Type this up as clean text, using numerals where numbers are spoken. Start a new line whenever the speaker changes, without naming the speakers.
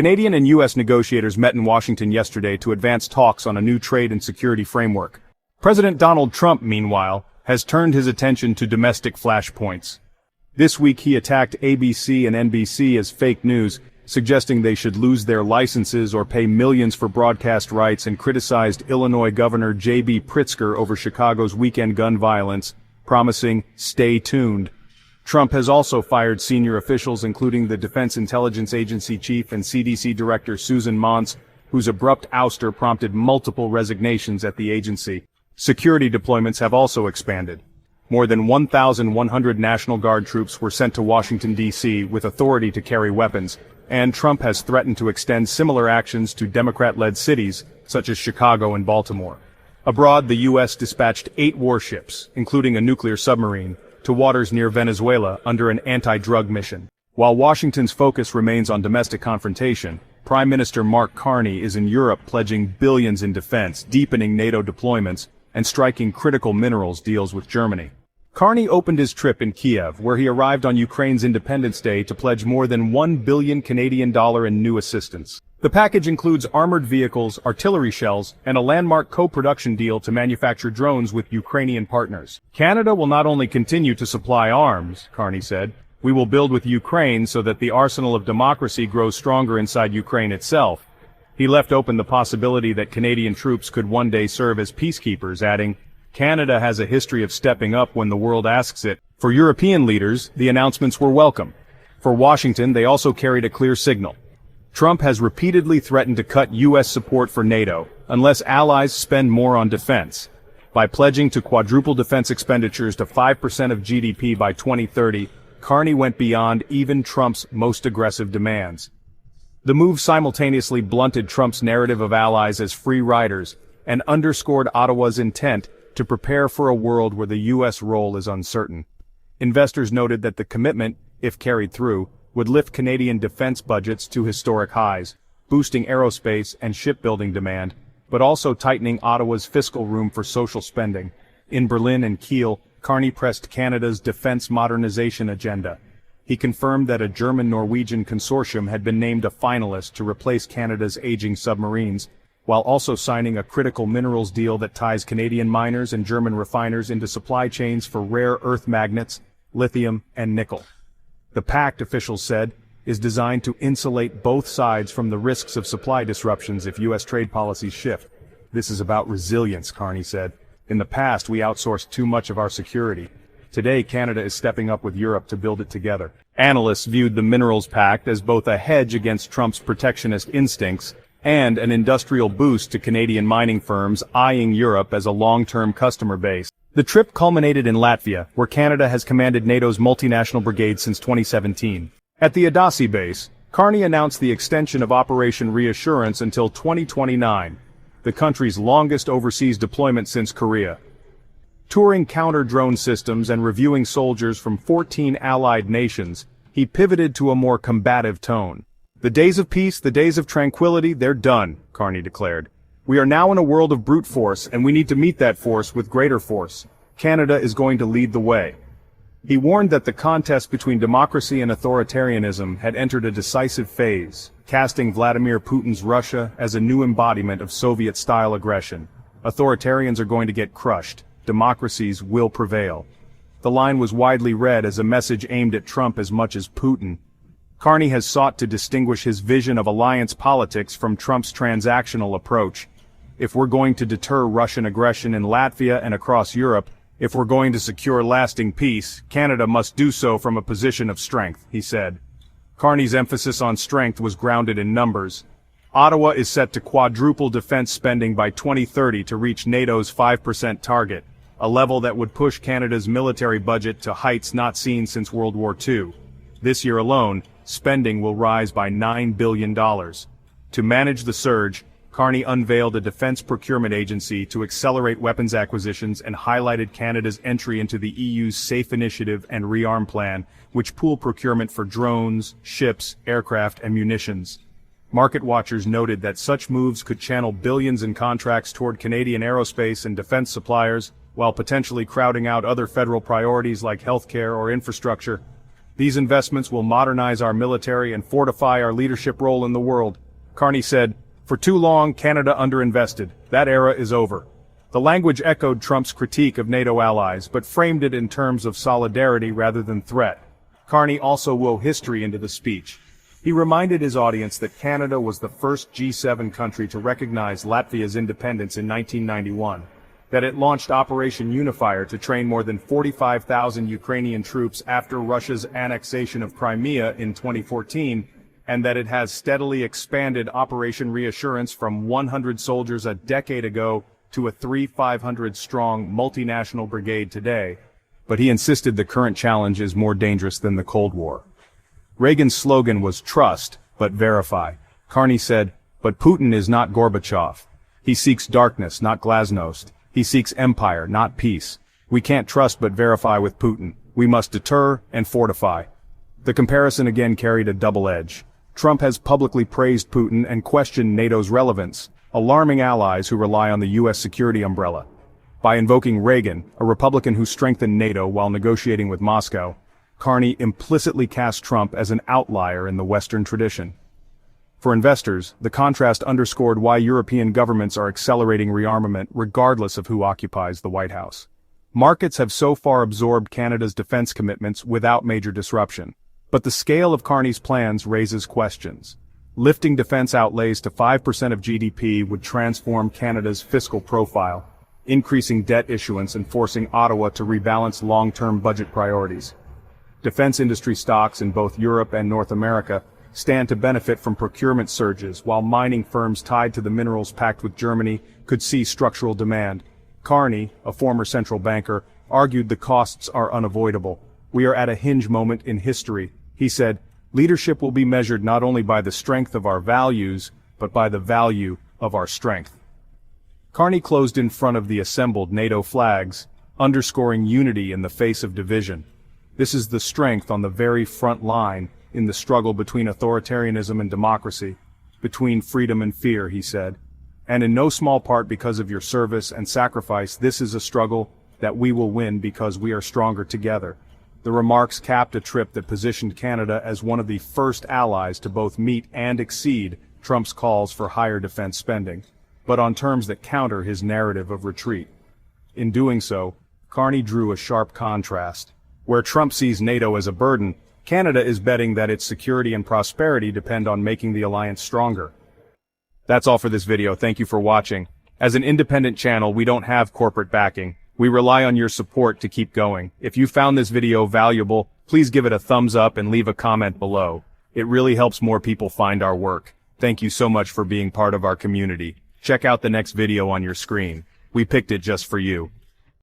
Canadian and U.S. negotiators met in Washington yesterday to advance talks on a new trade and security framework. President Donald Trump, meanwhile, has turned his attention to domestic flashpoints. This week he attacked ABC and NBC as fake news, suggesting they should lose their licenses or pay millions for broadcast rights, and criticized Illinois Governor J.B. Pritzker over Chicago's weekend gun violence, promising, "Stay tuned." Trump has also fired senior officials including the Defense Intelligence Agency chief and CDC director Susan Montz, whose abrupt ouster prompted multiple resignations at the agency. Security deployments have also expanded. More than 1,100 National Guard troops were sent to Washington, D.C. with authority to carry weapons, and Trump has threatened to extend similar actions to Democrat-led cities, such as Chicago and Baltimore. Abroad, the U.S. dispatched 8 warships, including a nuclear submarine, to waters near Venezuela under an anti-drug mission. While Washington's focus remains on domestic confrontation, Prime Minister Mark Carney is in Europe pledging billions in defense, deepening NATO deployments, and striking critical minerals deals with Germany. Carney opened his trip in Kiev, where he arrived on Ukraine's Independence Day to pledge more than $1 billion Canadian in new assistance. The package includes armored vehicles, artillery shells, and a landmark co-production deal to manufacture drones with Ukrainian partners. Canada will not only continue to supply arms, Carney said, we will build with Ukraine so that the arsenal of democracy grows stronger inside Ukraine itself. He left open the possibility that Canadian troops could one day serve as peacekeepers, adding, Canada has a history of stepping up when the world asks it. For European leaders, the announcements were welcome. For Washington, they also carried a clear signal. Trump has repeatedly threatened to cut U.S. support for NATO unless allies spend more on defense. By pledging to quadruple defense expenditures to 5% of GDP by 2030, Carney went beyond even Trump's most aggressive demands. The move simultaneously blunted Trump's narrative of allies as free riders and underscored Ottawa's intent to prepare for a world where the U.S. role is uncertain. Investors noted that the commitment, if carried through, would lift Canadian defense budgets to historic highs, boosting aerospace and shipbuilding demand, but also tightening Ottawa's fiscal room for social spending. In Berlin and Kiel, Carney pressed Canada's defense modernization agenda. He confirmed that a German-Norwegian consortium had been named a finalist to replace Canada's aging submarines, while also signing a critical minerals deal that ties Canadian miners and German refiners into supply chains for rare earth magnets, lithium, and nickel. The pact, officials said, is designed to insulate both sides from the risks of supply disruptions if U.S. trade policies shift. This is about resilience, Carney said. In the past, we outsourced too much of our security. Today, Canada is stepping up with Europe to build it together. Analysts viewed the Minerals Pact as both a hedge against Trump's protectionist instincts and an industrial boost to Canadian mining firms eyeing Europe as a long-term customer base. The trip culminated in Latvia, where Canada has commanded NATO's multinational brigade since 2017. At the Adasi base, Carney announced the extension of Operation Reassurance until 2029, the country's longest overseas deployment since Korea. Touring counter-drone systems and reviewing soldiers from 14 allied nations, he pivoted to a more combative tone. The days of peace, the days of tranquility, they're done, Carney declared. We are now in a world of brute force, and we need to meet that force with greater force. Canada is going to lead the way. He warned that the contest between democracy and authoritarianism had entered a decisive phase, casting Vladimir Putin's Russia as a new embodiment of Soviet-style aggression. Authoritarians are going to get crushed. Democracies will prevail. The line was widely read as a message aimed at Trump as much as Putin. Carney has sought to distinguish his vision of alliance politics from Trump's transactional approach. If we're going to deter Russian aggression in Latvia and across Europe, if we're going to secure lasting peace, Canada must do so from a position of strength, he said. Carney's emphasis on strength was grounded in numbers. Ottawa is set to quadruple defense spending by 2030 to reach NATO's 5% target, a level that would push Canada's military budget to heights not seen since World War II. This year alone, spending will rise by $9 billion. To manage the surge, Carney unveiled a defense procurement agency to accelerate weapons acquisitions and highlighted Canada's entry into the EU's SAFE initiative and rearm plan, which pool procurement for drones, ships, aircraft, and munitions. Market watchers noted that such moves could channel billions in contracts toward Canadian aerospace and defense suppliers, while potentially crowding out other federal priorities like healthcare or infrastructure. These investments will modernize our military and fortify our leadership role in the world. Carney said, "For too long, Canada underinvested. That era is over." The language echoed Trump's critique of NATO allies, but framed it in terms of solidarity rather than threat. Carney also wove history into the speech. He reminded his audience that Canada was the first G7 country to recognize Latvia's independence in 1991, that it launched Operation Unifier to train more than 45,000 Ukrainian troops after Russia's annexation of Crimea in 2014, and that it has steadily expanded Operation Reassurance from 100 soldiers a decade ago to a 3,500-strong multinational brigade today. But he insisted the current challenge is more dangerous than the Cold War. Reagan's slogan was trust, but verify. Carney said, "But Putin is not Gorbachev. He seeks darkness, not glasnost. He seeks empire, not peace. We can't trust but verify with Putin. We must deter and fortify." The comparison again carried a double edge. Trump has publicly praised Putin and questioned NATO's relevance, alarming allies who rely on the U.S. security umbrella. By invoking Reagan, a Republican who strengthened NATO while negotiating with Moscow, Carney implicitly cast Trump as an outlier in the Western tradition. For investors, the contrast underscored why European governments are accelerating rearmament regardless of who occupies the White House. Markets have so far absorbed Canada's defense commitments without major disruption. But the scale of Carney's plans raises questions. Lifting defense outlays to 5% of GDP would transform Canada's fiscal profile, increasing debt issuance and forcing Ottawa to rebalance long-term budget priorities. Defense industry stocks in both Europe and North America stand to benefit from procurement surges, while mining firms tied to the minerals pact with Germany could see structural demand. Carney, a former central banker, argued the costs are unavoidable. "We are at a hinge moment in history," he said. "Leadership will be measured not only by the strength of our values, but by the value of our strength." Carney closed in front of the assembled NATO flags, underscoring unity in the face of division. This is the strength on the very front line in the struggle between authoritarianism and democracy, between freedom and fear, he said. "And in no small part because of your service and sacrifice, this is a struggle that we will win because we are stronger together." The remarks capped a trip that positioned Canada as one of the first allies to both meet and exceed Trump's calls for higher defense spending, but on terms that counter his narrative of retreat. In doing so, Carney drew a sharp contrast. Where Trump sees NATO as a burden, Canada is betting that its security and prosperity depend on making the alliance stronger. That's all for this video. Thank you for watching. As an independent channel, we don't have corporate backing. We rely on your support to keep going. If you found this video valuable, please give it a thumbs up and leave a comment below. It really helps more people find our work. Thank you so much for being part of our community. Check out the next video on your screen. We picked it just for you.